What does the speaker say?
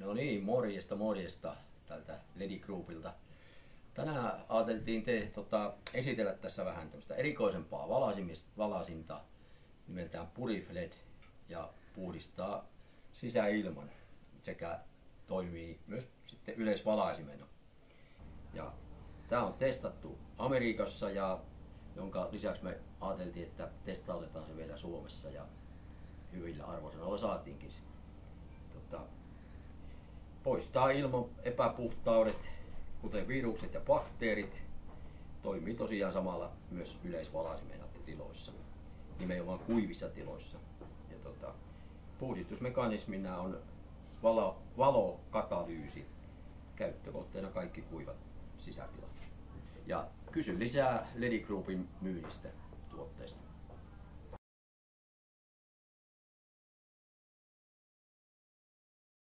No niin, morjesta tältä Ledi Groupilta. Tänään ajateltiin esitellä tässä vähän tämmöistä erikoisempaa valaisinta nimeltään Purifled ja puhdistaa sisäilman sekä toimii myös sitten yleisvalaisimena. Ja tämä on testattu Amerikassa ja jonka lisäksi me ajateltiin, että testautetaan se vielä Suomessa ja hyvillä arvosanoilla saatiinkin se. Poistaa ilman epäpuhtaudet, kuten virukset ja bakteerit. Toimii tosiaan samalla myös yleisvalaisimena tiloissa, nimenomaan kuivissa tiloissa. Ja puhdistusmekanismina on valokatalyysi. Käyttökohteena kaikki kuivat sisätilat. Ja kysy lisää Ledi Groupin myynnistä.